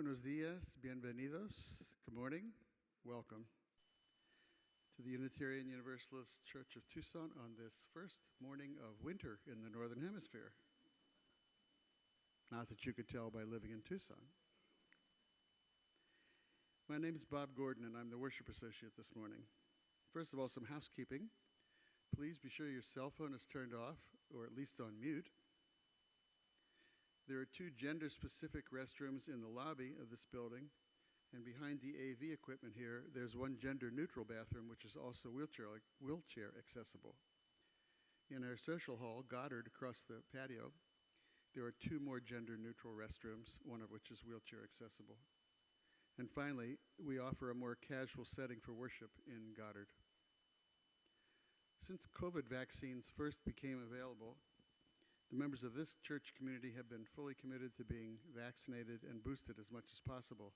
Buenos dias, bienvenidos, good morning, welcome to the Unitarian Universalist Church of Tucson on this first morning of winter in the Northern Hemisphere. Not that you could tell by living in Tucson. My name is Bob Gordon and I'm the worship associate this morning. First of all, some housekeeping. Please be sure your cell phone is turned off or at least on mute. There are 2 gender-specific restrooms in the lobby of this building, and behind the AV equipment here, there's 1 gender-neutral bathroom, which is also wheelchair accessible. In our social hall, Goddard, across the patio, there are 2 more gender-neutral restrooms, one of which is wheelchair accessible. And finally, we offer a more casual setting for worship in Goddard. Since COVID vaccines first became available, the members of this church community have been fully committed to being vaccinated and boosted as much as possible,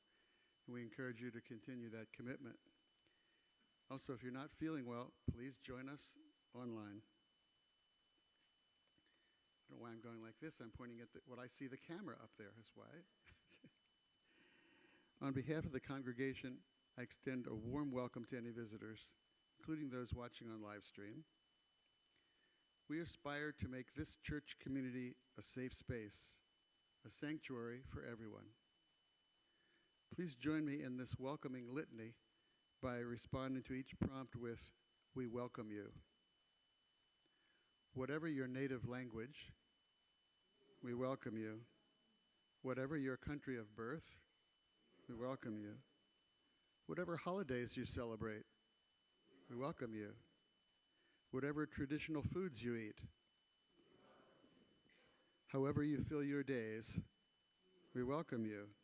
and we encourage you to continue that commitment. Also, if you're not feeling well, please join us online. I don't know why I'm going like this. I'm pointing at what I see the camera up there is why. On behalf of the congregation, I extend a warm welcome to any visitors, including those watching on live stream. We aspire to make this church community a safe space, a sanctuary for everyone. Please join me in this welcoming litany by responding to each prompt with, "We welcome you." Whatever your native language, we welcome you. Whatever your country of birth, we welcome you. Whatever holidays you celebrate, we welcome you. Whatever traditional foods you eat, however you fill your days, we welcome you.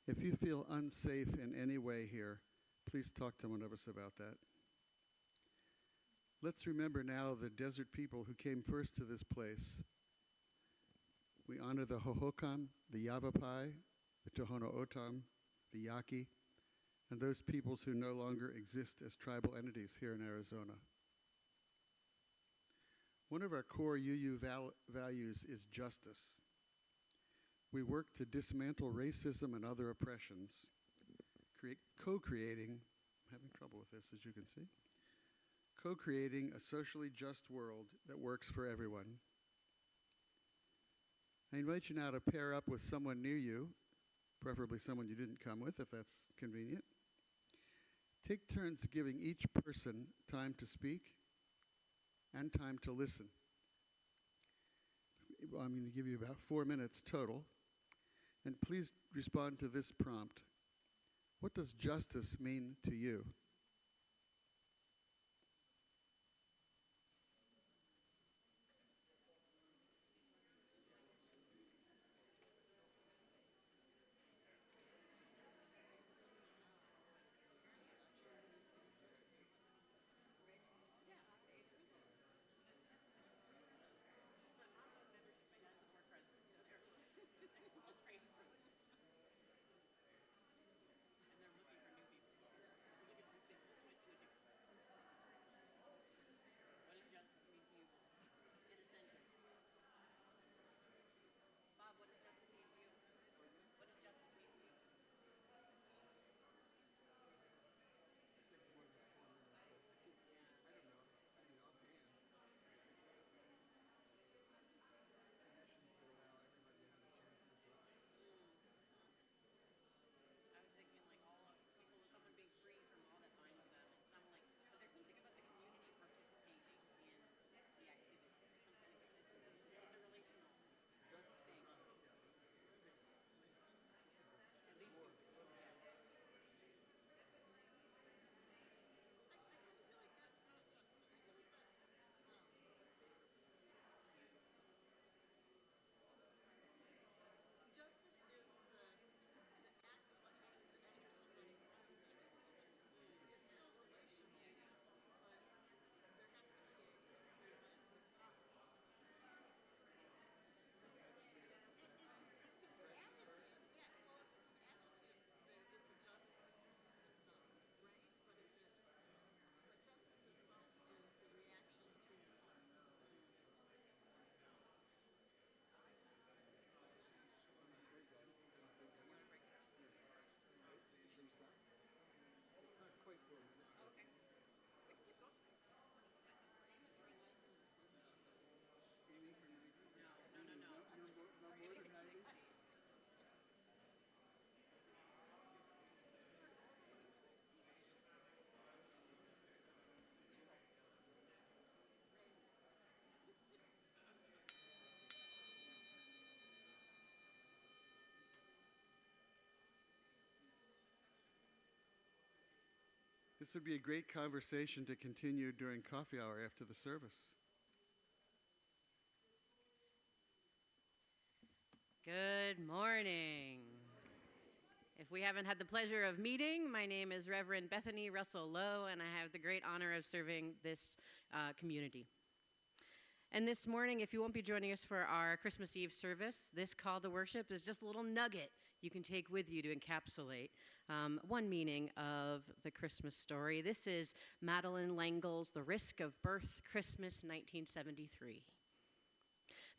If you feel unsafe in any way here, please talk to one of us about that. Let's remember now the desert people who came first to this place. We honor the Hohokam, the Yavapai, the Tohono O'odham, the Yaqui, and those peoples who no longer exist as tribal entities here in Arizona. One of our core UU values is justice. We work to dismantle racism and other oppressions, co-creating, I'm having trouble with this as you can see, co-creating a socially just world that works for everyone. I invite you now to pair up with someone near you, preferably someone you didn't come with if that's convenient. Take turns giving each person time to speak and time to listen. I'm going to give you about 4 minutes total. And please respond to this prompt. What does justice mean to you? This would be a great conversation to continue during coffee hour after the service. Good morning. If we haven't had the pleasure of meeting, my name is Reverend Bethany Russell Lowe, and I have the great honor of serving this community. And this morning, if you won't be joining us for our Christmas Eve service, this call to worship is just a little nugget you can take with you to encapsulate one meaning of the Christmas story. This is Madeleine L'Engle's The Risk of Birth, Christmas 1973.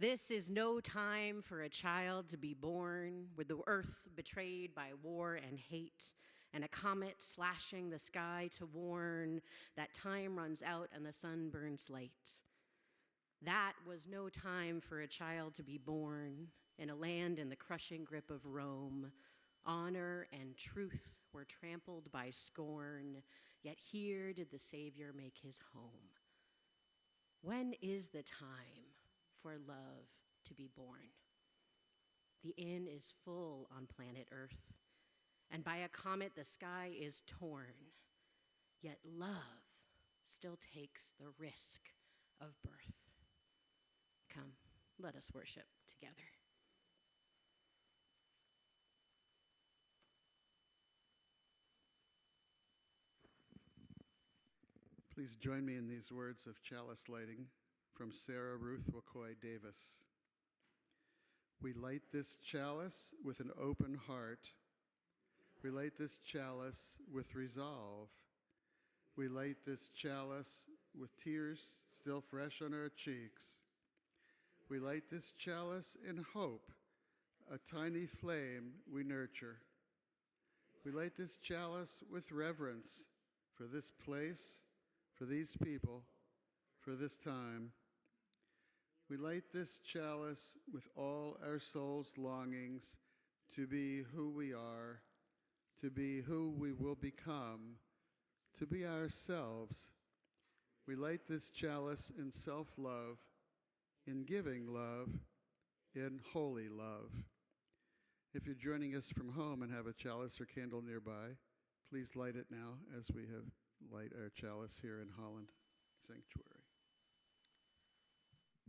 This is no time for a child to be born, with the earth betrayed by war and hate, and a comet slashing the sky to warn that time runs out and the sun burns late. That was no time for a child to be born in a land in the crushing grip of Rome. Honor and truth were trampled by scorn, yet here did the Savior make his home. When is the time for love to be born? The inn is full on planet Earth, and by a comet the sky is torn, yet love still takes the risk of birth. Come, let us worship together. Please join me in these words of chalice lighting from Sarah Ruth Wakoy Davis. We light this chalice with an open heart. We light this chalice with resolve. We light this chalice with tears still fresh on our cheeks. We light this chalice in hope, a tiny flame we nurture. We light this chalice with reverence for this place, for these people, for this time. We light this chalice with all our soul's longings to be who we are, to be who we will become, to be ourselves. We light this chalice in self-love, in giving love, in holy love. If you're joining us from home and have a chalice or candle nearby, please light it now as we have light our chalice here in Holland Sanctuary.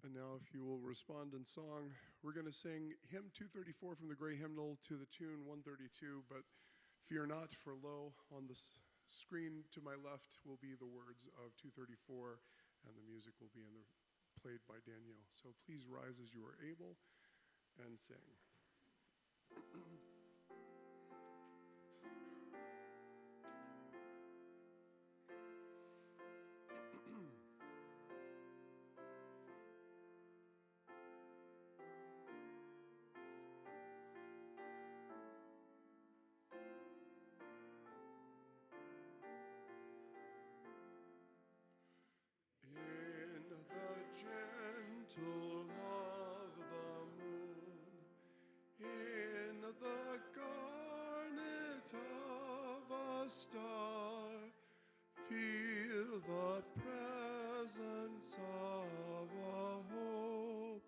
And now if you will respond in song, we're going to sing hymn 234 from the Gray Hymnal to the tune 132, but fear not, for lo, on the screen to my left will be the words of 234, and the music will be played by Danielle. So please rise as you are able and sing. Gentle of the moon, in the garnet of a star, feel the presence of a hope,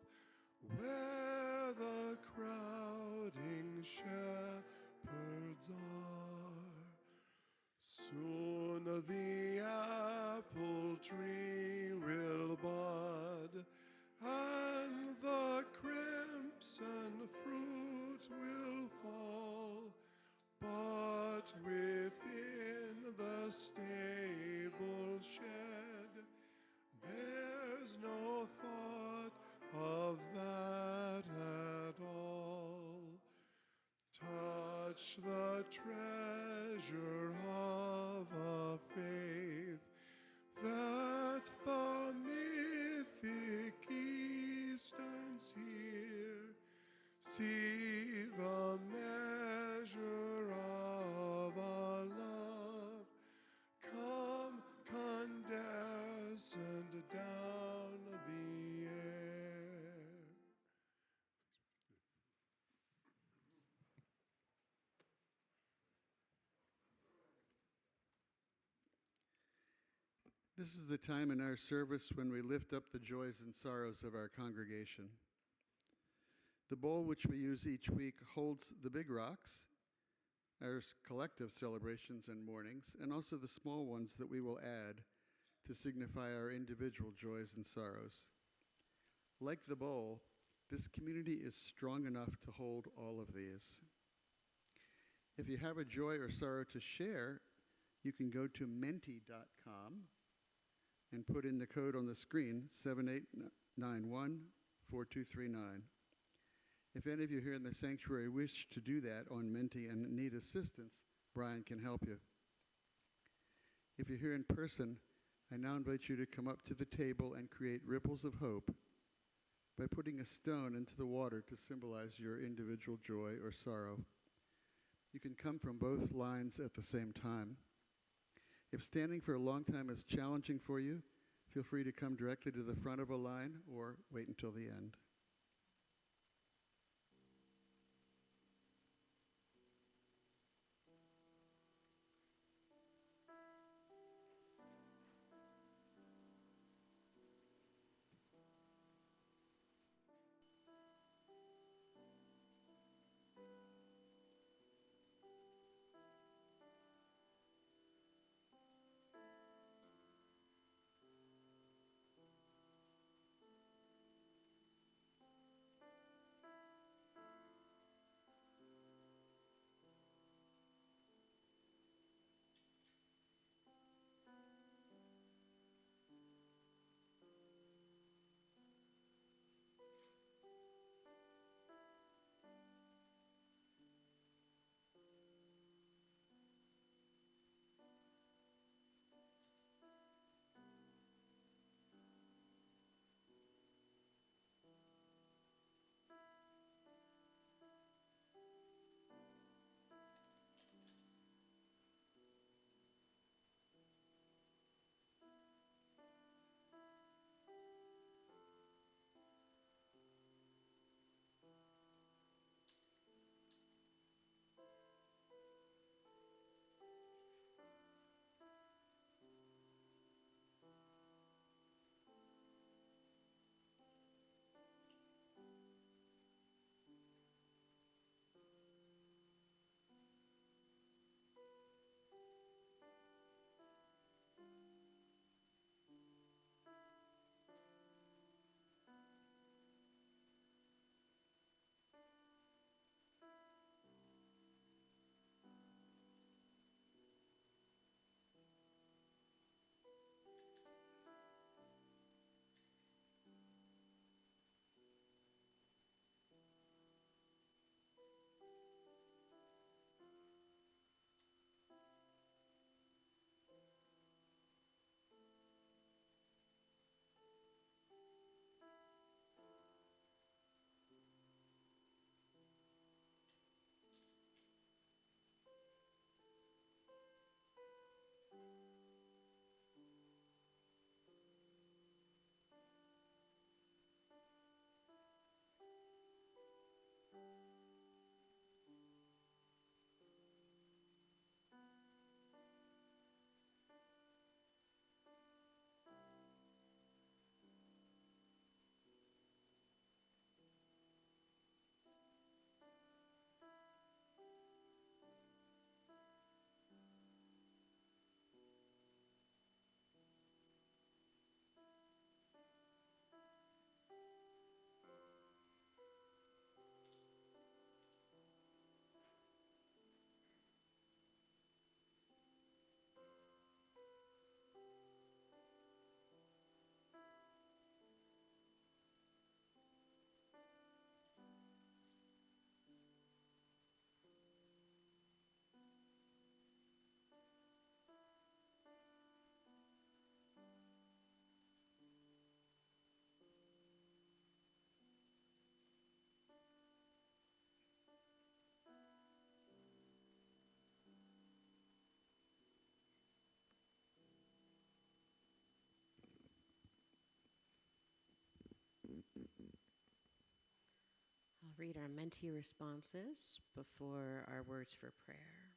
where the crowding shepherds are. Soon the apple tree will bud, and the crimson fruit will fall, but within the stable shed, there's no thought of that at all. Touch the treasure of a faith that the mythic Easterns hear. See the measure of a love come condensed down the air. This is the time in our service when we lift up the joys and sorrows of our congregation. The bowl which we use each week holds the big rocks, our collective celebrations and mournings, and also the small ones that we will add to signify our individual joys and sorrows. Like the bowl, this community is strong enough to hold all of these. If you have a joy or sorrow to share, you can go to menti.com and put in the code on the screen, 7891-4239. If any of you here in the sanctuary wish to do that on Menti and need assistance, Brian can help you. If you're here in person, I now invite you to come up to the table and create ripples of hope by putting a stone into the water to symbolize your individual joy or sorrow. You can come from both lines at the same time. If standing for a long time is challenging for you, feel free to come directly to the front of a line or wait until the end. I'll read our Menti responses before our words for prayer.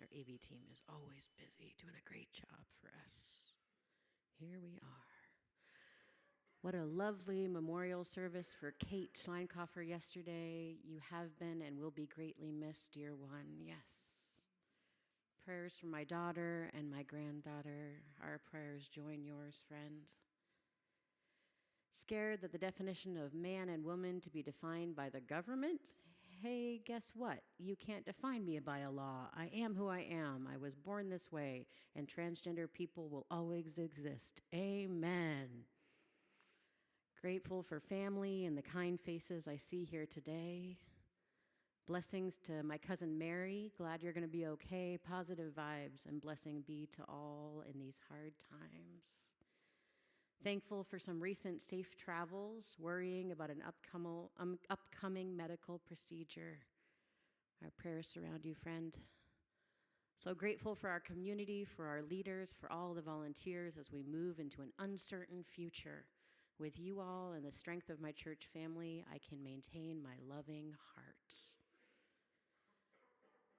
Our AV team is always busy doing a great job for us. Here we are. What a lovely memorial service for Kate Schleinkoffer yesterday. You have been and will be greatly missed, dear one. Yes. Prayers for my daughter and my granddaughter. Our prayers join yours, friend. Scared that the definition of man and woman to be defined by the government? Hey, guess what? You can't define me by a law. I am who I am. I was born this way, and transgender people will always exist. Amen. Grateful for family and the kind faces I see here today. Blessings to my cousin Mary. Glad you're going to be okay. Positive vibes and blessing be to all in these hard times. Thankful for some recent safe travels, worrying about an upcoming medical procedure. Our prayers surround you, friend. So grateful for our community, for our leaders, for all the volunteers as we move into an uncertain future. With you all and the strength of my church family, I can maintain my loving heart.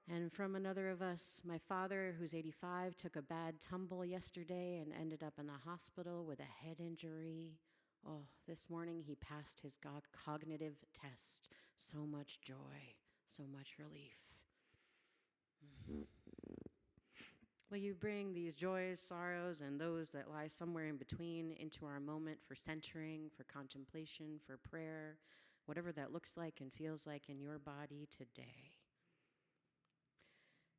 And from another of us, my father, who's 85, took a bad tumble yesterday and ended up in the hospital with a head injury. Oh, this morning he passed his cognitive test. So much joy, so much relief. Will you bring these joys, sorrows, and those that lie somewhere in between into our moment for centering, for contemplation, for prayer, whatever that looks like and feels like in your body today.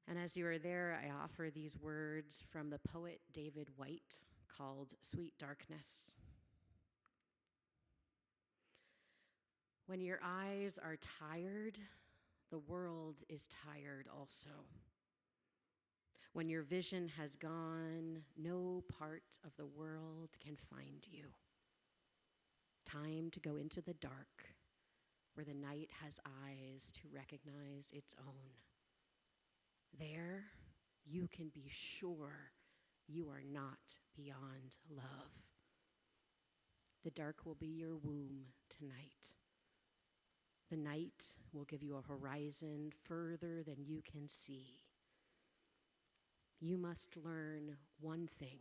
And as you are there, I offer these words from the poet David White called Sweet Darkness. When your eyes are tired, the world is tired also. When your vision has gone, no part of the world can find you. Time to go into the dark, where the night has eyes to recognize its own. There, you can be sure you are not beyond love. The dark will be your womb tonight. The night will give you a horizon further than you can see. You must learn one thing.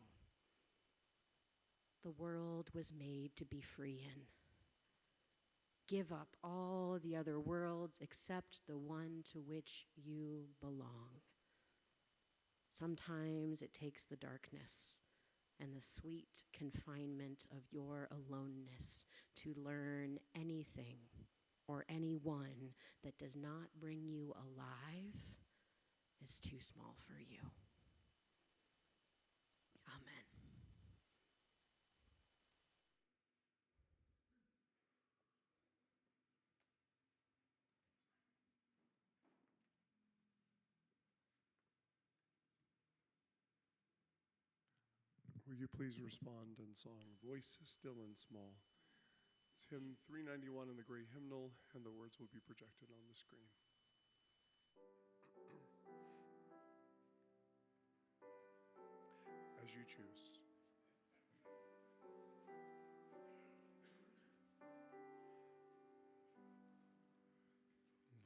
The world was made to be free in. Give up all the other worlds except the one to which you belong. Sometimes it takes the darkness and the sweet confinement of your aloneness to learn anything or anyone that does not bring you alive is too small for you. Amen. Will you please respond in song, Voice Still and Small? It's hymn 391 in the gray hymnal, and the words will be projected on the screen. As you choose.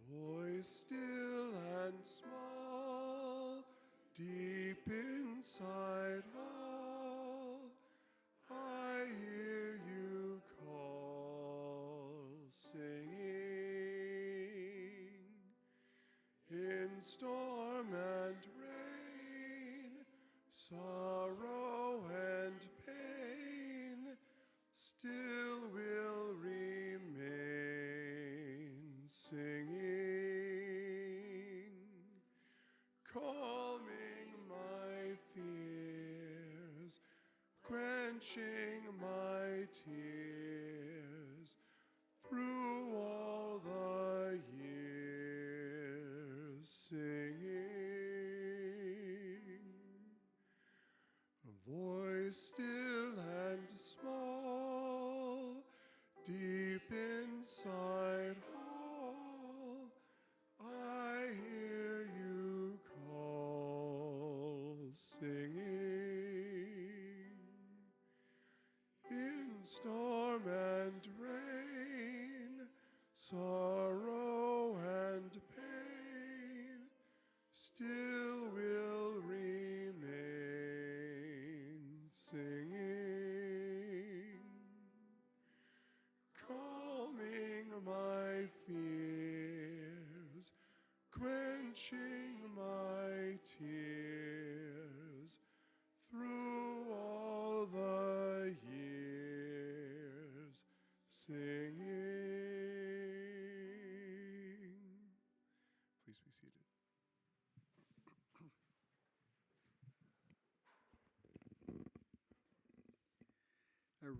Voice still and small, deep inside all, I hear you call, singing. In storm and rain, sorrow and pain, still will remain, singing, calming my fears, quenching my tears through all the years, singing. A voice still and small, deep inside all, I hear you call, singing. In storm and rain, sorrow and pain, still will remain, singing.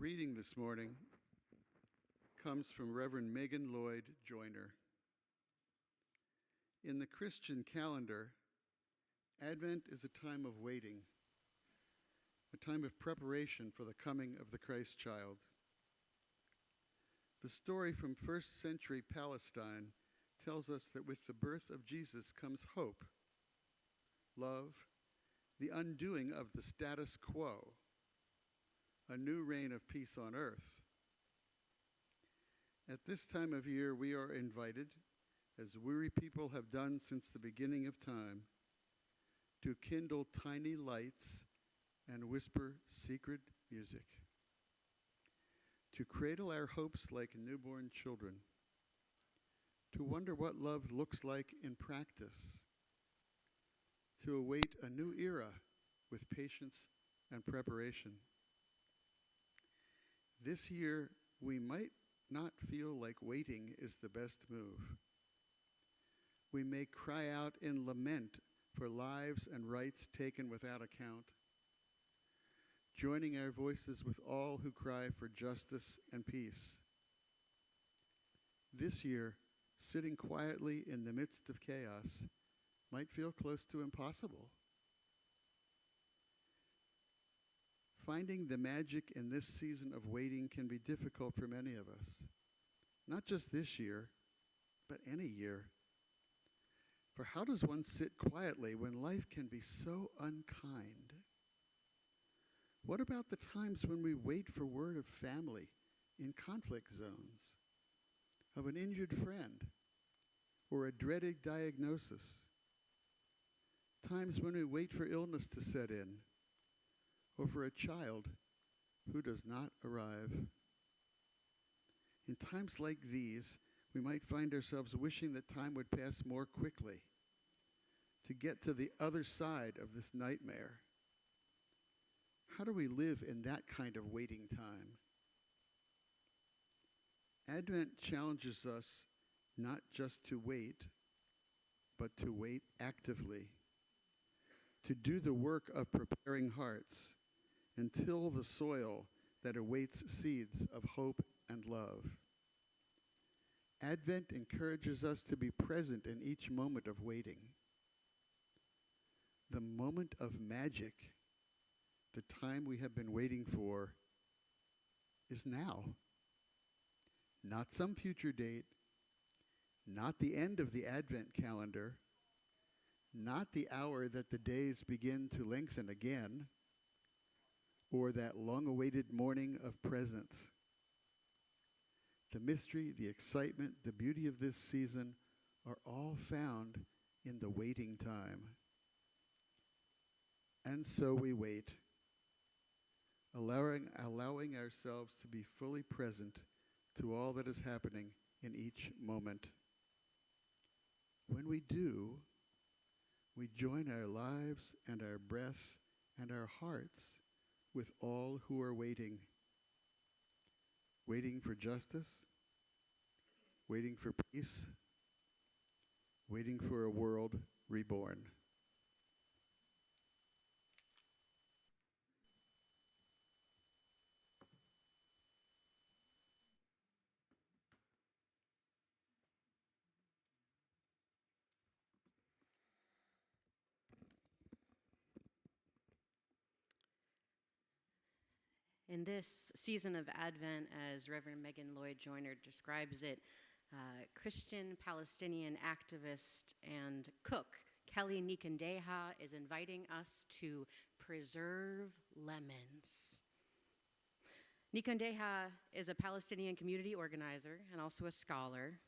reading this morning comes from Reverend Megan Lloyd Joyner. In the Christian calendar, Advent is a time of waiting, a time of preparation for the coming of the Christ child. The story from first century Palestine tells us that with the birth of Jesus comes hope, love, the undoing of the status quo, a new reign of peace on earth. At this time of year, we are invited, as weary people have done since the beginning of time, to kindle tiny lights and whisper secret music, to cradle our hopes like newborn children, to wonder what love looks like in practice, to await a new era with patience and preparation. This year, we might not feel like waiting is the best move. We may cry out in lament for lives and rights taken without account, joining our voices with all who cry for justice and peace. This year, sitting quietly in the midst of chaos might feel close to impossible. Finding the magic in this season of waiting can be difficult for many of us, not just this year, but any year. For how does one sit quietly when life can be so unkind? What about the times when we wait for word of family in conflict zones, of an injured friend, or a dreaded diagnosis? Times when we wait for illness to set in, or for a child who does not arrive. In times like these, we might find ourselves wishing that time would pass more quickly to get to the other side of this nightmare. How do we live in that kind of waiting time? Advent challenges us not just to wait, but to wait actively, to do the work of preparing hearts and till the soil that awaits seeds of hope and love. Advent encourages us to be present in each moment of waiting. The moment of magic, the time we have been waiting for, is now. Not some future date, not the end of the Advent calendar, not the hour that the days begin to lengthen again, or that long-awaited morning of presents. The mystery, the excitement, the beauty of this season are all found in the waiting time. And so we wait, allowing ourselves to be fully present to all that is happening in each moment. When we do, we join our lives and our breath and our hearts with all who are waiting. Waiting for justice, waiting for peace, waiting for a world reborn. In this season of Advent, as Reverend Megan Lloyd Joyner describes it, Christian Palestinian activist and cook Kelly Nikandeha is inviting us to preserve lemons. Nikandeha is a Palestinian community organizer and also a scholar.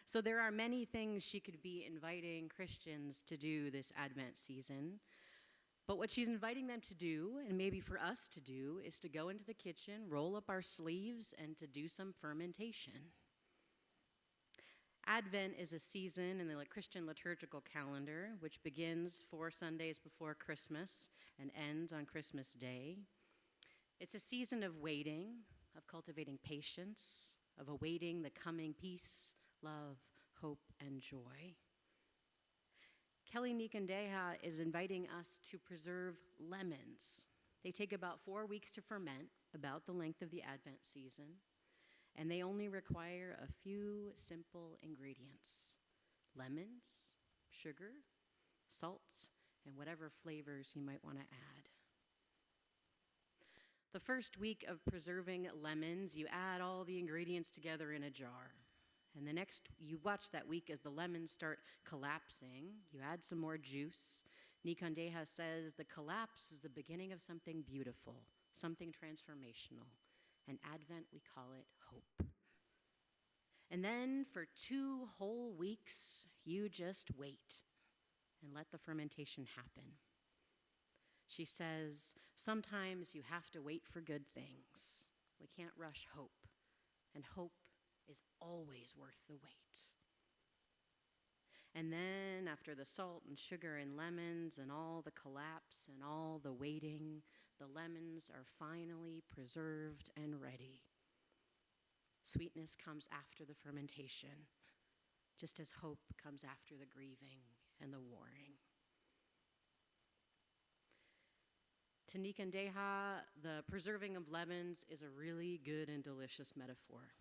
So there are many things she could be inviting Christians to do this Advent season. But what she's inviting them to do, and maybe for us to do, is to go into the kitchen, roll up our sleeves, and to do some fermentation. Advent is a season in the Christian liturgical calendar, which begins 4 Sundays before Christmas and ends on Christmas Day. It's a season of waiting, of cultivating patience, of awaiting the coming peace, love, hope, and joy. Kelly Nikandeha is inviting us to preserve lemons. They take about 4 weeks to ferment, about the length of the Advent season, and they only require a few simple ingredients: lemons, sugar, salts, and whatever flavors you might want to add. The first week of preserving lemons, you add all the ingredients together in a jar. And the next, you watch that week as the lemons start collapsing. You add some more juice. Nikondeha says the collapse is the beginning of something beautiful, something transformational. And Advent, we call it hope. And then for 2 whole weeks, you just wait and let the fermentation happen. She says, sometimes you have to wait for good things. We can't rush hope, and hope is always worth the wait. And then after the salt and sugar and lemons and all the collapse and all the waiting, the lemons are finally preserved and ready. Sweetness comes after the fermentation, just as hope comes after the grieving and the warring. To Nikondeha, the preserving of lemons is a really good and delicious metaphor.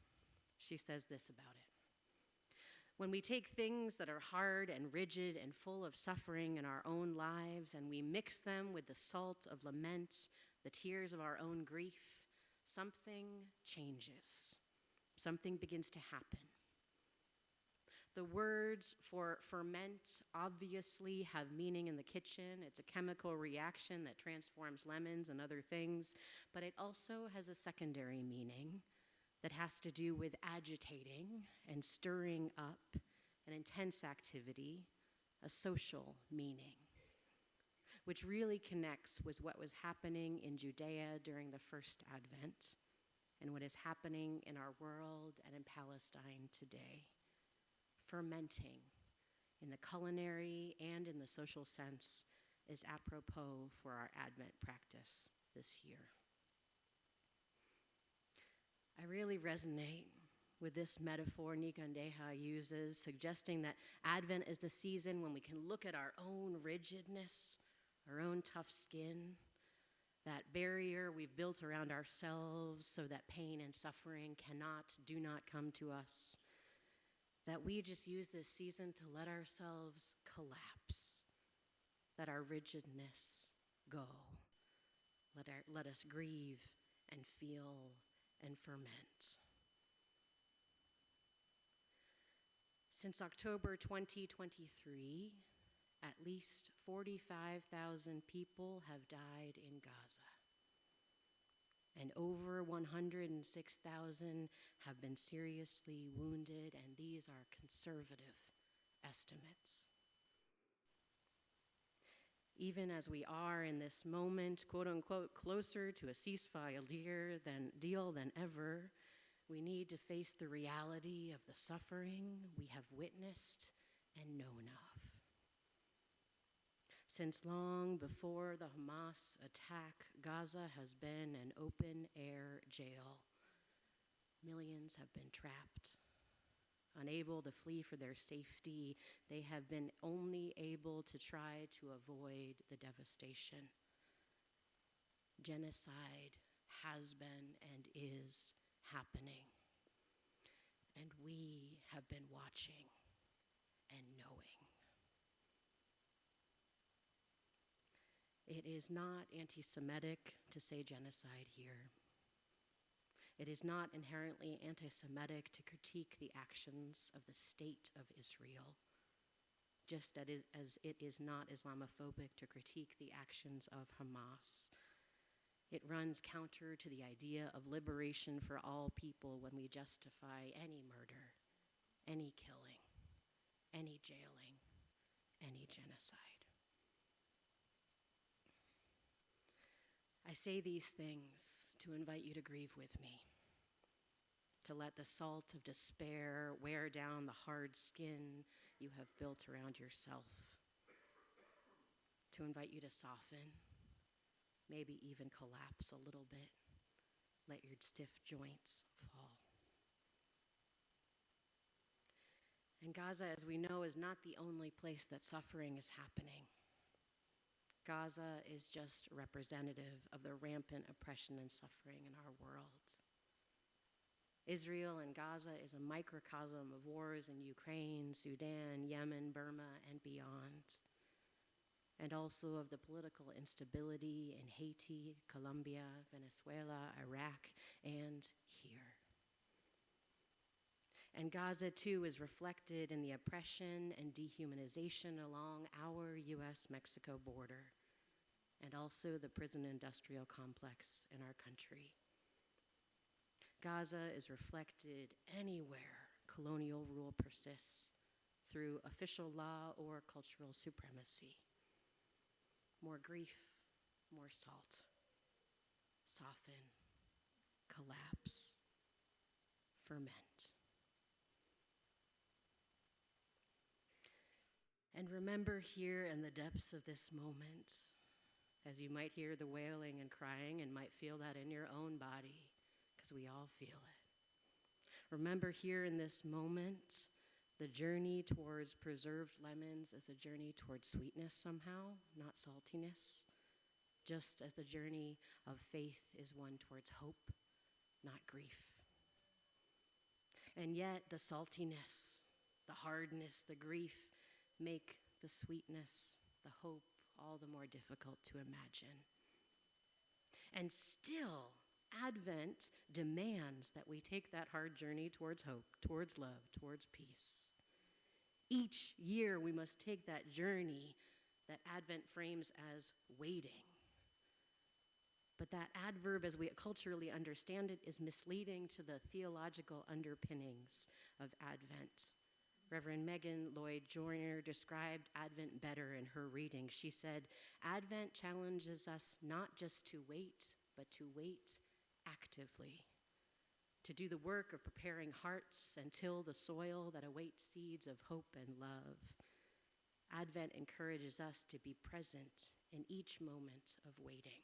She says this about it. When we take things that are hard and rigid and full of suffering in our own lives and we mix them with the salt of lament, the tears of our own grief, something changes. Something begins to happen. The words for ferment obviously have meaning in the kitchen. It's a chemical reaction that transforms lemons and other things, but it also has a secondary meaning that has to do with agitating and stirring up an intense activity, a social meaning, which really connects with what was happening in Judea during the first Advent and what is happening in our world and in Palestine today. Fermenting in the culinary and in the social sense is apropos for our Advent practice this year. I really resonate with this metaphor Nikondeha uses, suggesting that Advent is the season when we can look at our own rigidness, our own tough skin, that barrier we've built around ourselves so that pain and suffering do not come to us. That we just use this season to let ourselves collapse, let our rigidness go, let us grieve and feel and ferment. Since October 2023, at least 45,000 people have died in Gaza. And over 106,000 have been seriously wounded, and these are conservative estimates. Even as we are in this moment, quote unquote, closer to a ceasefire deal than ever, we need to face the reality of the suffering we have witnessed and known of. Since long before the Hamas attack, Gaza has been an open-air jail. Millions have been trapped. Unable to flee for their safety, they have been only able to try to avoid the devastation. Genocide has been and is happening. And we have been watching and knowing. It is not anti-Semitic to say genocide here. It is not inherently anti-Semitic to critique the actions of the state of Israel, just as it is not Islamophobic to critique the actions of Hamas. It runs counter to the idea of liberation for all people when we justify any murder, any killing, any jailing, any genocide. I say these things to invite you to grieve with me, to let the salt of despair wear down the hard skin you have built around yourself, to invite you to soften, maybe even collapse a little bit, let your stiff joints fall. And Gaza, as we know, is not the only place that suffering is happening. Gaza is just representative of the rampant oppression and suffering in our world. Israel and Gaza is a microcosm of wars in Ukraine, Sudan, Yemen, Burma, and beyond, and also of the political instability in Haiti, Colombia, Venezuela, Iraq, and here. And Gaza, too, is reflected in the oppression and dehumanization along our U.S.-Mexico border, and also the prison industrial complex in our country. Gaza is reflected anywhere colonial rule persists through official law or cultural supremacy. More grief, more salt, soften, collapse, ferment. And remember here in the depths of this moment, as you might hear the wailing and crying and might feel that in your own body, because we all feel it. Remember here in this moment, the journey towards preserved lemons is a journey towards sweetness somehow, not saltiness, just as the journey of faith is one towards hope, not grief. And yet the saltiness, the hardness, the grief make the sweetness, the hope, all the more difficult to imagine. And still, Advent demands that we take that hard journey towards hope, towards love, towards peace. Each year we must take that journey that Advent frames as waiting. But that adverb, as we culturally understand it, is misleading to the theological underpinnings of Advent. Reverend Megan Lloyd Joyner described Advent better in her reading. She said, Advent challenges us not just to wait, but to wait actively, to do the work of preparing hearts and till the soil that awaits seeds of hope and love. Advent encourages us to be present in each moment of waiting.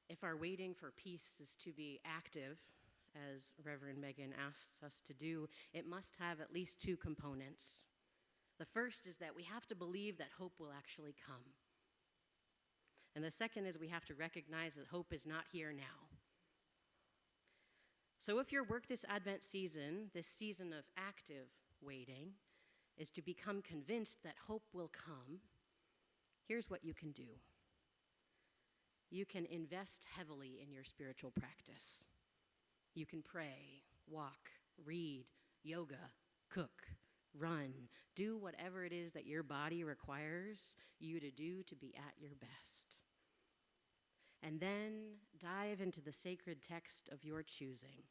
If our waiting for peace is to be active, as Reverend Megan asks us to do, it must have at least two components. The first is that we have to believe that hope will actually come. And the second is we have to recognize that hope is not here now. So if your work this Advent season, this season of active waiting, is to become convinced that hope will come, here's what you can do. You can invest heavily in your spiritual practice. You can pray, walk, read, yoga, cook, run, do whatever it is that your body requires you to do to be at your best. And then dive into the sacred text of your choosing.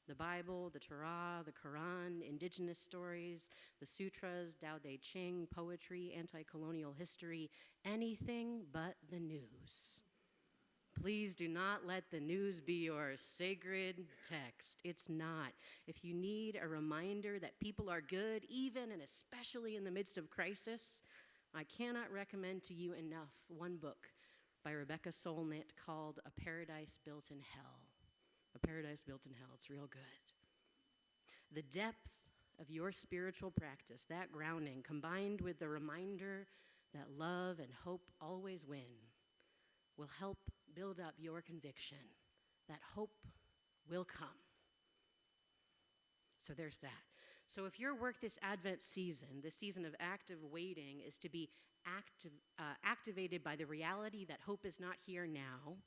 The Bible, the Torah, the Quran, indigenous stories, the sutras, Tao Te Ching, poetry, anti-colonial history, anything but the news. Please do not let the news be your sacred text. It's not. If you need a reminder that people are good, even and especially in the midst of crisis, I cannot recommend to you enough one book by Rebecca Solnit called A Paradise Built in Hell. A Paradise Built in Hell. It's real good. The depth of your spiritual practice, that grounding, combined with the reminder that love and hope always win, will help build up your conviction that hope will come. So there's that. So if your work this Advent season, this season of active waiting, is to be activated by the reality that hope is not here now,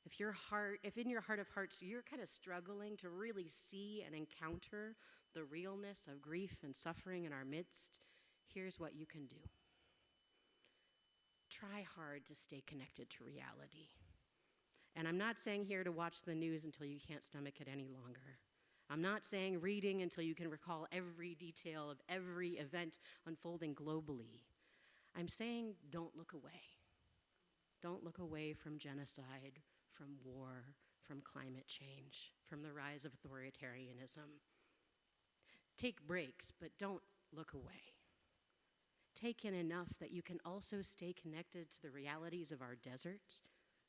if in your heart of hearts you're kind of struggling to really see and encounter the realness of grief and suffering in our midst, here's what you can do. Try hard to stay connected to reality. And I'm not saying here to watch the news until you can't stomach it any longer. I'm not saying reading until you can recall every detail of every event unfolding globally. I'm saying don't look away. Don't look away from genocide, from war, from climate change, from the rise of authoritarianism. Take breaks, but don't look away. Take in enough that you can also stay connected to the realities of our desert,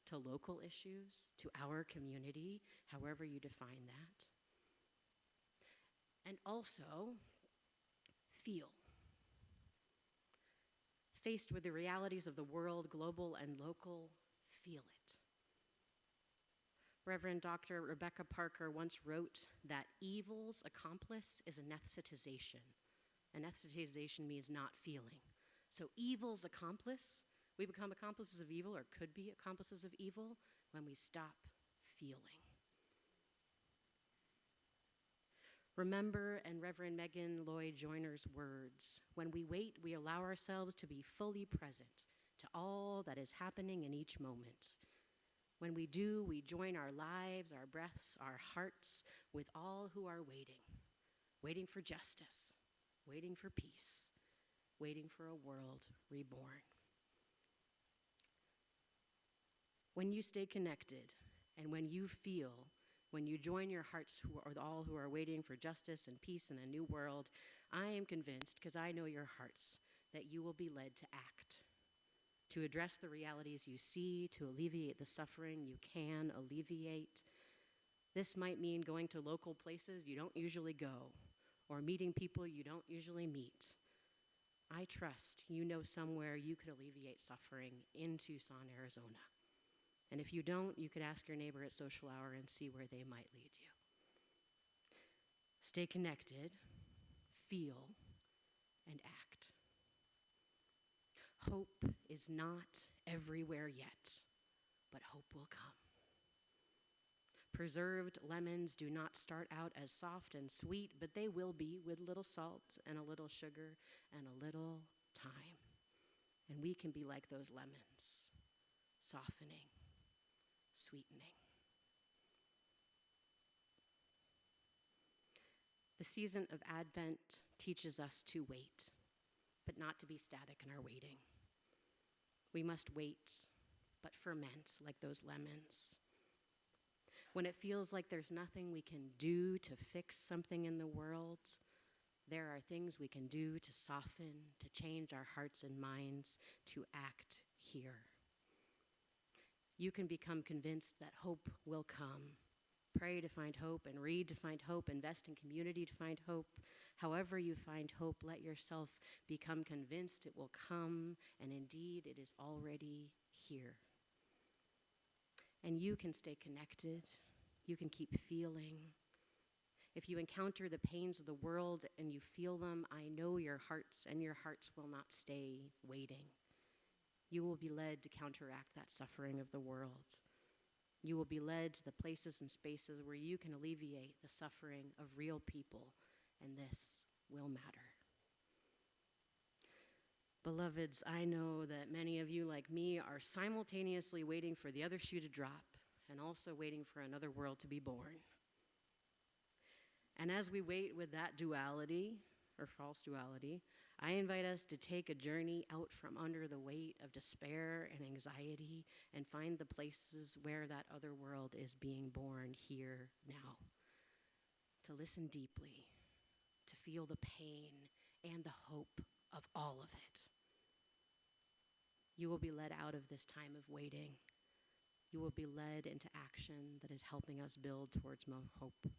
to local issues, to our community, however you define that. And also, feel. faced with the realities of the world, global and local, feel it. Reverend Dr. Rebecca Parker once wrote that evil's accomplice is anesthetization. Anesthetization means not feeling. So evil's accomplice, we become accomplices of evil or could be accomplices of evil when we stop feeling. Remember, and Reverend Megan Lloyd Joyner's words, when we wait, we allow ourselves to be fully present to all that is happening in each moment. When we do, we join our lives, our breaths, our hearts with all who are waiting, waiting for justice, waiting for peace, waiting for a world reborn. When you stay connected and when you feel, when you join your hearts with all who are waiting for justice and peace in a new world, I am convinced, because I know your hearts, that you will be led to act, to address the realities you see, to alleviate the suffering you can alleviate. This might mean going to local places you don't usually go, or meeting people you don't usually meet. I trust you know somewhere you could alleviate suffering in Tucson, Arizona. And if you don't, you could ask your neighbor at social hour and see where they might lead you. Stay connected, feel, and act. Hope is not everywhere yet, but hope will come. Preserved lemons do not start out as soft and sweet, but they will be with little salt and a little sugar and a little time. And we can be like those lemons, softening, sweetening. The season of Advent teaches us to wait, but not to be static in our waiting. We must wait, but ferment like those lemons. When it feels like there's nothing we can do to fix something in the world, there are things we can do to soften, to change our hearts and minds, to act here. You can become convinced that hope will come. Pray to find hope and read to find hope, invest in community to find hope. However you find hope, let yourself become convinced it will come, and indeed it is already here. And you can stay connected. You can keep feeling. If you encounter the pains of the world and you feel them, I know your hearts, and your hearts will not stay waiting. You will be led to counteract that suffering of the world. You will be led to the places and spaces where you can alleviate the suffering of real people, and this will matter. Beloveds, I know that many of you, like me, are simultaneously waiting for the other shoe to drop and also waiting for another world to be born. And as we wait with that duality, or false duality, I invite us to take a journey out from under the weight of despair and anxiety and find the places where that other world is being born here now. To listen deeply, to feel the pain and the hope of all of it. You will be led out of this time of waiting. You will be led into action that is helping us build towards more hope.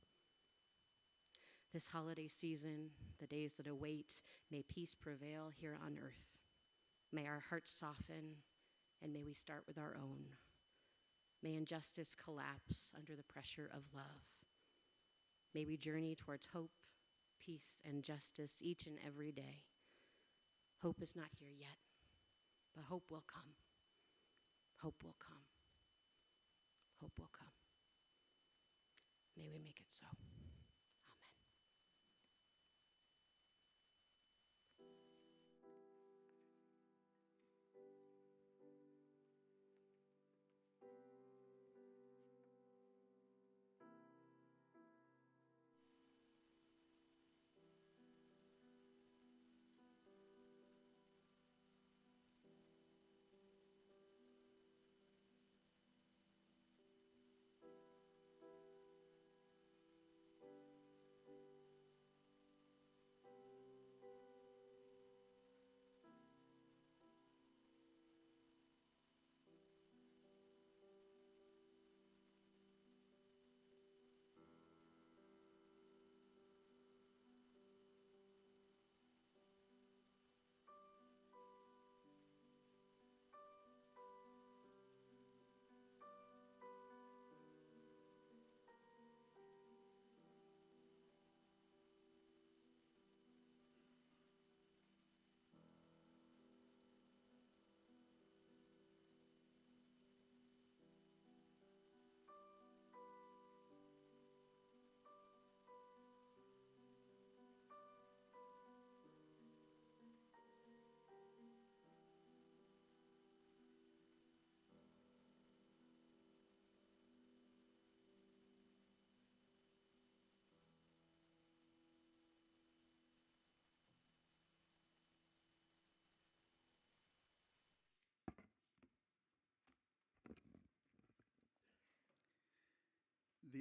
This holiday season, the days that await, may peace prevail here on earth. May our hearts soften, and may we start with our own. May injustice collapse under the pressure of love. May we journey towards hope, peace, and justice each and every day. Hope is not here yet, but hope will come. Hope will come. Hope will come. May we make it so.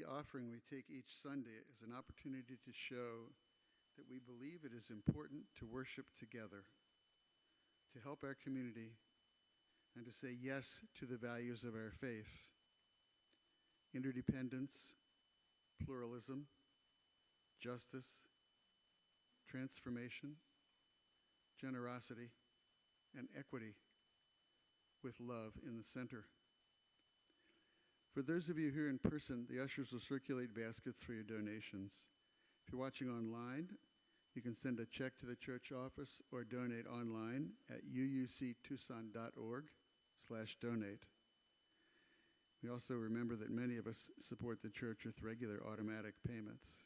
offering we take each Sunday is an opportunity to show that we believe it is important to worship together, to help our community, and to say yes to the values of our faith: interdependence, pluralism, justice, transformation, generosity, and equity, with love in the center. For those of you here in person, the ushers will circulate baskets for your donations. If you're watching online, you can send a check to the church office or donate online at uuctucson.org/donate. We also remember that many of us support the church with regular automatic payments.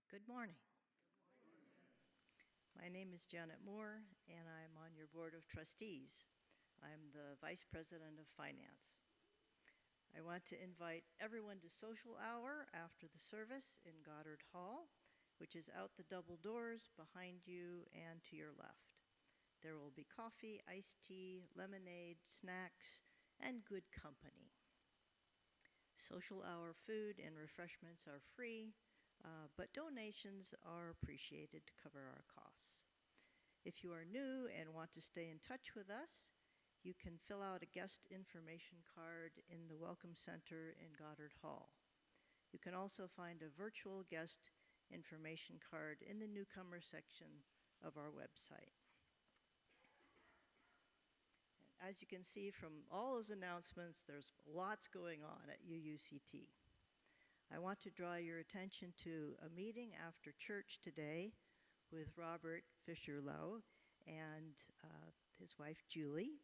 Good morning. My name is Janet Moore, and I'm on your board of trustees. I'm the vice president of finance. I want to invite everyone to social hour after the service in Goddard Hall, which is out the double doors behind you and to your left. There will be coffee, iced tea, lemonade, snacks, and good company. Social hour food and refreshments are free, but donations are appreciated to cover our costs. If you are new and want to stay in touch with us, you can fill out a guest information card in the Welcome Center in Goddard Hall. You can also find a virtual guest information card in the newcomer section of our website. As you can see from all those announcements, there's lots going on at UUCT. I want to draw your attention to a meeting after church today with Robert Fisher-Lowe and his wife Julie.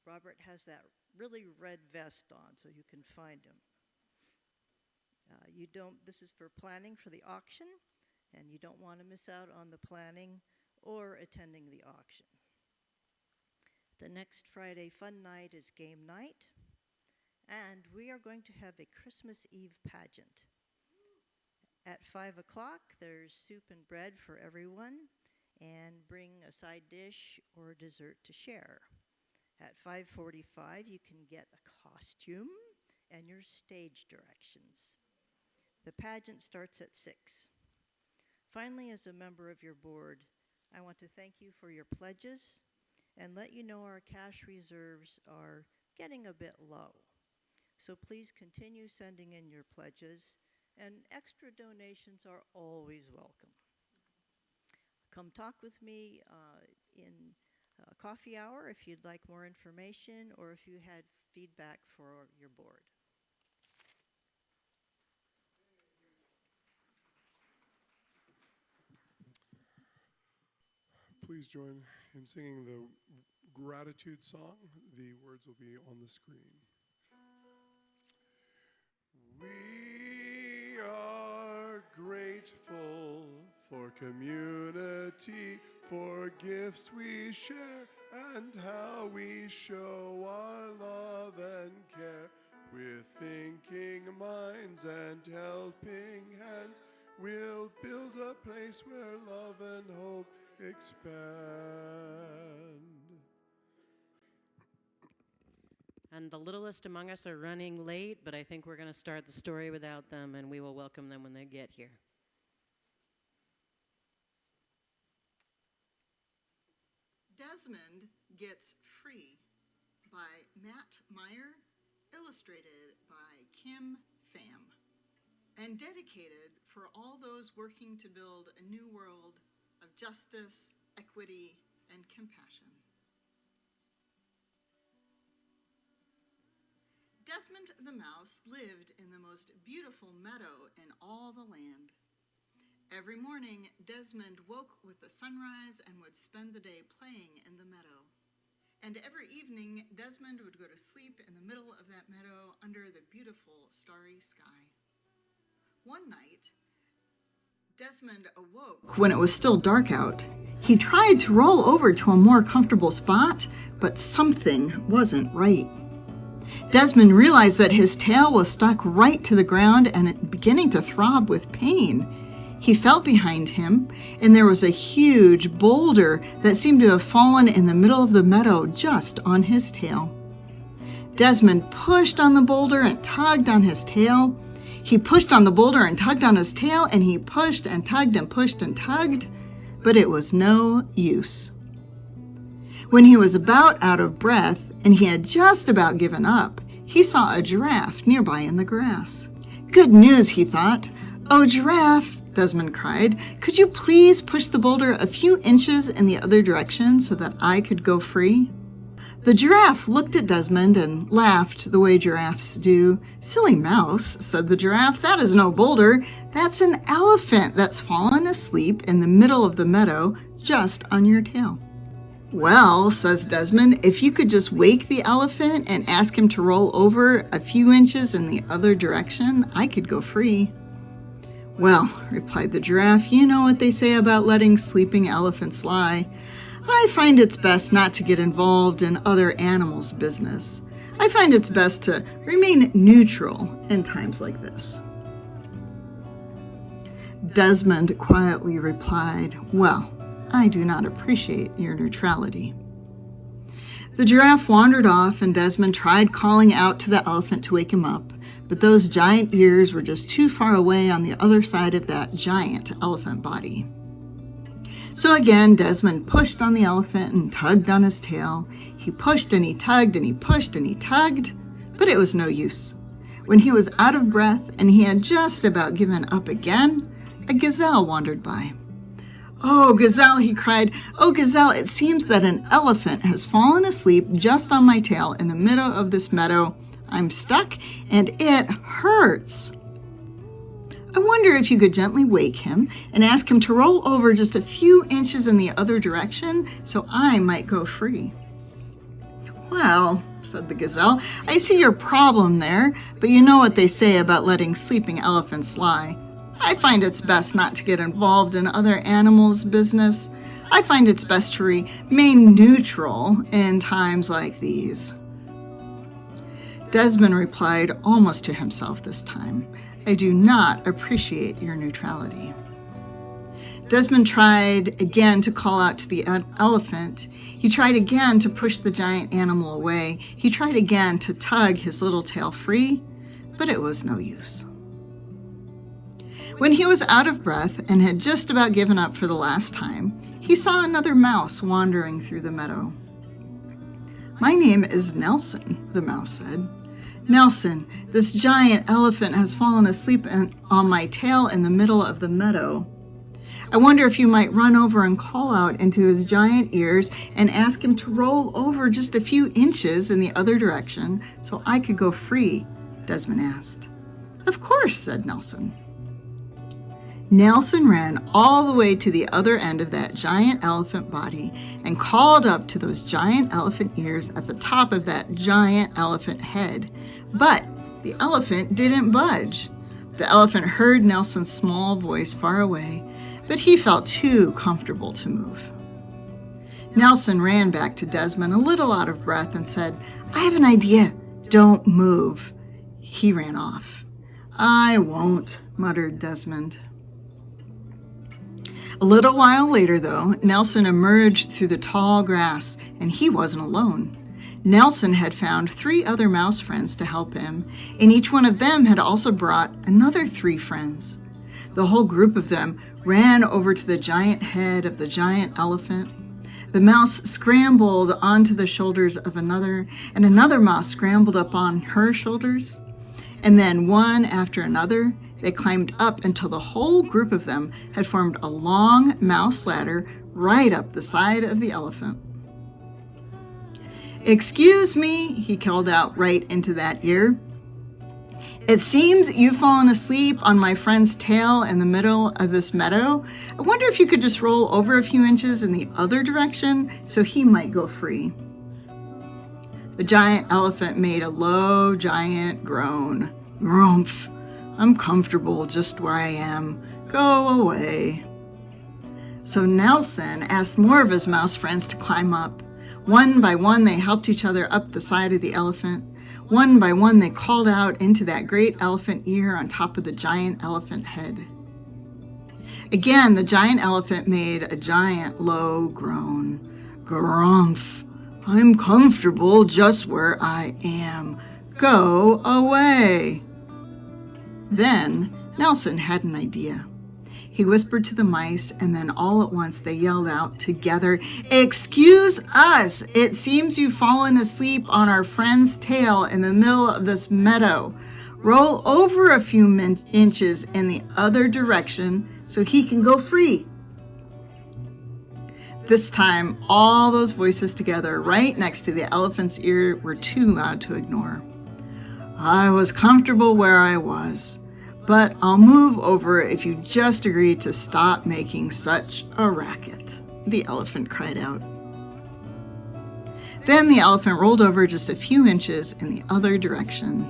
Robert has that really red vest on, so you can find him. This is for planning for the auction, and you don't want to miss out on the planning or attending the auction. The next Friday fun night is game night, and we are going to have a Christmas Eve pageant. At 5 o'clock, there's soup and bread for everyone, and bring a side dish or dessert to share. At 5:45, you can get a costume and your stage directions. The pageant starts at 6. Finally, as a member of your board, I want to thank you for your pledges and let you know our cash reserves are getting a bit low. So please continue sending in your pledges, and extra donations are always welcome. Come talk with me in coffee hour if you'd like more information or if you had feedback for your board. Please join in singing the gratitude song. The words will be on the screen. We are grateful for community, for gifts we share, and how we show our love and care. With thinking minds and helping hands, we'll build a place where love and hope expand. And the littlest among us are running late, but I think we're going to start the story without them, and we will welcome them when they get here. Desmond Gets Free by Matt Meyer, illustrated by Kim Pham, and dedicated for all those working to build a new world of justice, equity, and compassion. Desmond the mouse lived in the most beautiful meadow in all the land. Every morning, Desmond woke with the sunrise and would spend the day playing in the meadow. And every evening, Desmond would go to sleep in the middle of that meadow under the beautiful starry sky. One night, Desmond awoke when it was still dark out. He tried to roll over to a more comfortable spot, but something wasn't right. Desmond realized that his tail was stuck right to the ground and beginning to throb with pain. He felt behind him, and there was a huge boulder that seemed to have fallen in the middle of the meadow just on his tail. Desmond pushed on the boulder and tugged on his tail. He pushed on the boulder and tugged on his tail, and he pushed and tugged and pushed and tugged, but it was no use. When he was about out of breath, and he had just about given up, he saw a giraffe nearby in the grass. Good news, he thought. "Oh, giraffe," Desmond cried, "could you please push the boulder a few inches in the other direction so that I could go free?" The giraffe looked at Desmond and laughed the way giraffes do. "Silly mouse," said the giraffe, "that is no boulder. That's an elephant that's fallen asleep in the middle of the meadow just on your tail." "Well," says Desmond, "if you could just wake the elephant and ask him to roll over a few inches in the other direction, I could go free." "Well," replied the giraffe, "you know what they say about letting sleeping elephants lie. I find it's best not to get involved in other animals' business. I find it's best to remain neutral in times like this." Desmond quietly replied, "Well, I do not appreciate your neutrality." The giraffe wandered off, and Desmond tried calling out to the elephant to wake him up, but those giant ears were just too far away on the other side of that giant elephant body. So again, Desmond pushed on the elephant and tugged on his tail. He pushed and he tugged and he pushed and he tugged, but it was no use. When he was out of breath and he had just about given up again, a gazelle wandered by. "Oh, gazelle," he cried, "oh, gazelle, it seems that an elephant has fallen asleep just on my tail in the middle of this meadow. I'm stuck and it hurts. I wonder if you could gently wake him and ask him to roll over just a few inches in the other direction so I might go free." "Well," said the gazelle, "I see your problem there, but you know what they say about letting sleeping elephants lie. I find it's best not to get involved in other animals' business. I find it's best to remain neutral in times like these." Desmond replied almost to himself this time, "I do not appreciate your neutrality." Desmond tried again to call out to the elephant. He tried again to push the giant animal away. He tried again to tug his little tail free, but it was no use. When he was out of breath and had just about given up for the last time, he saw another mouse wandering through the meadow. "My name is Nelson," the mouse said. Nelson, this giant elephant has fallen asleep on my tail in the middle of the meadow. I wonder if you might run over and call out into his giant ears and ask him to roll over just a few inches in the other direction so I could go free, Desmond asked. Of course, said Nelson. Nelson ran all the way to the other end of that giant elephant body and called up to those giant elephant ears at the top of that giant elephant head. But the elephant didn't budge. The elephant heard Nelson's small voice far away, but he felt too comfortable to move. Nelson ran back to Desmond a little out of breath and said, I have an idea. Don't move. He ran off. I won't, muttered Desmond. A little while later, though, Nelson emerged through the tall grass, and he wasn't alone. Nelson had found 3 other mouse friends to help him, and each one of them had also brought another 3 friends. The whole group of them ran over to the giant head of the giant elephant. The mouse scrambled onto the shoulders of another, and another mouse scrambled up on her shoulders. And then one after another, they climbed up until the whole group of them had formed a long mouse ladder right up the side of the elephant. Excuse me, he called out right into that ear. It seems you've fallen asleep on my friend's tail in the middle of this meadow. I wonder if you could just roll over a few inches in the other direction so he might go free. The giant elephant made a low, giant groan. Grumph. I'm comfortable just where I am. Go away. So Nelson asked more of his mouse friends to climb up. One by one, they helped each other up the side of the elephant. One by one, they called out into that great elephant ear on top of the giant elephant head. Again, the giant elephant made a giant low groan. Grumph. I'm comfortable just where I am. Go away. Then Nelson had an idea. He whispered to the mice, and then all at once they yelled out together, Excuse us! It seems you've fallen asleep on our friend's tail in the middle of this meadow. Roll over a few inches in the other direction so he can go free. This time, all those voices together right next to the elephant's ear were too loud to ignore. I was comfortable where I was, but I'll move over if you just agree to stop making such a racket, the elephant cried out. Then the elephant rolled over just a few inches in the other direction.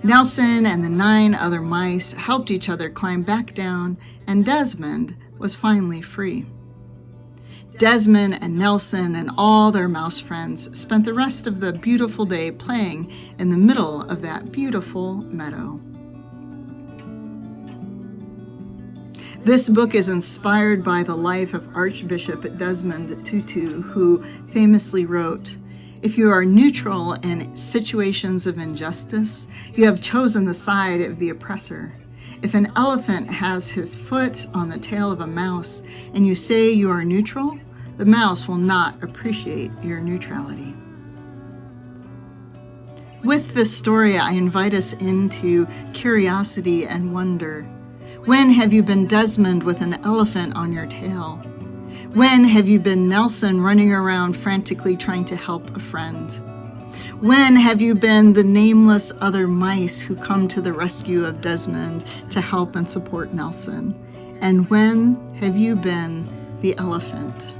Nelson and the 9 other mice helped each other climb back down, and Desmond was finally free. Desmond and Nelson and all their mouse friends spent the rest of the beautiful day playing in the middle of that beautiful meadow. This book is inspired by the life of Archbishop Desmond Tutu, who famously wrote, If you are neutral in situations of injustice, you have chosen the side of the oppressor. If an elephant has his foot on the tail of a mouse and you say you are neutral, the mouse will not appreciate your neutrality. With this story, I invite us into curiosity and wonder. When have you been Desmond with an elephant on your tail? When have you been Nelson running around frantically trying to help a friend? When have you been the nameless other mice who come to the rescue of Desmond to help and support Nelson? And when have you been the elephant?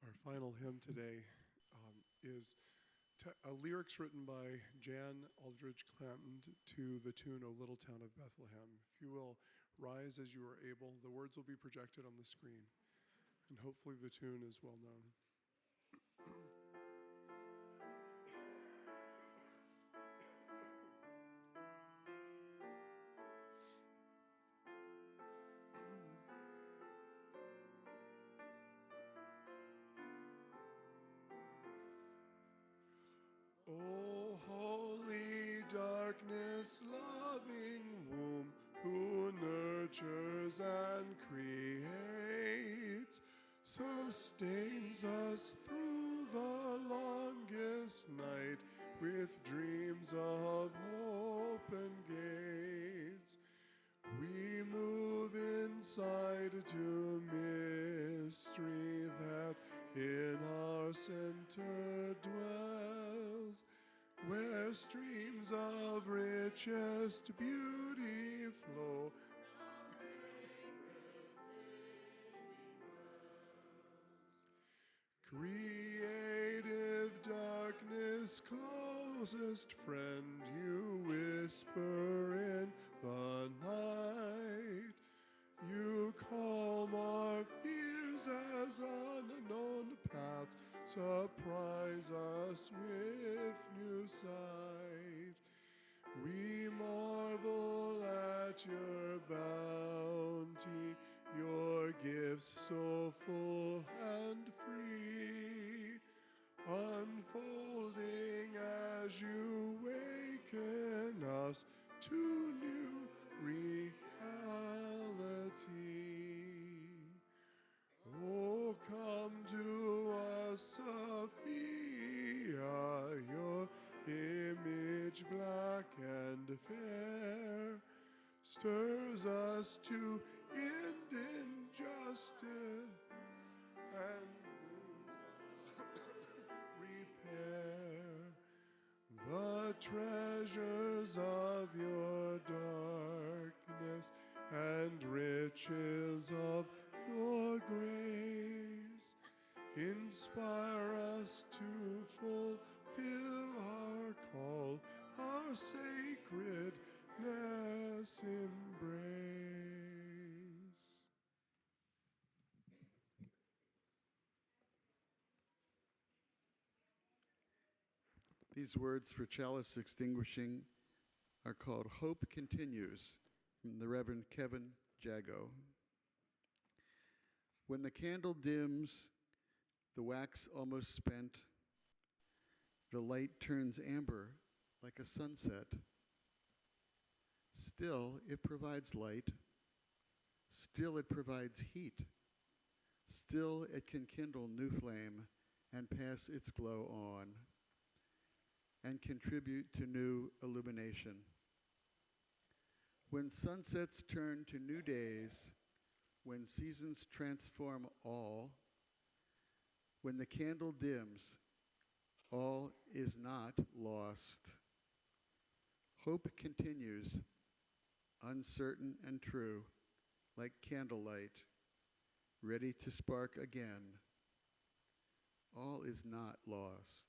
Our final hymn today is lyrics written by Jan Aldridge Clanton to the tune O Little Town of Bethlehem. If you will rise as you are able, the words will be projected on the screen, and hopefully the tune is well known. O holy darkness-loving womb, who nurtures and creates sustains us through the longest night with dreams of hope and gains. We move inside to mystery that in our center dwells, where streams of richest beauty flow. Creative darkness, closest friend, you whisper in the night. You calm our fears as unknown paths surprise us with new sight. We marvel at your bounty, your gifts so full and free, unfolding as you waken us to new reality. Oh, come to us, Sophia, your image black and fair stirs us to end injustice and repair the treasures of your darkness and riches of your grace. Inspire us to fulfill our call, our sacredness embrace. These words for chalice extinguishing are called Hope Continues, from the Reverend Kevin Jago. When the candle dims, the wax almost spent, the light turns amber like a sunset. Still, it provides light. Still, it provides heat. Still, it can kindle new flame and pass its glow on and contribute to new illumination. When sunsets turn to new days, when seasons transform all, when the candle dims, all is not lost. Hope continues, uncertain and true, like candlelight, ready to spark again. All is not lost.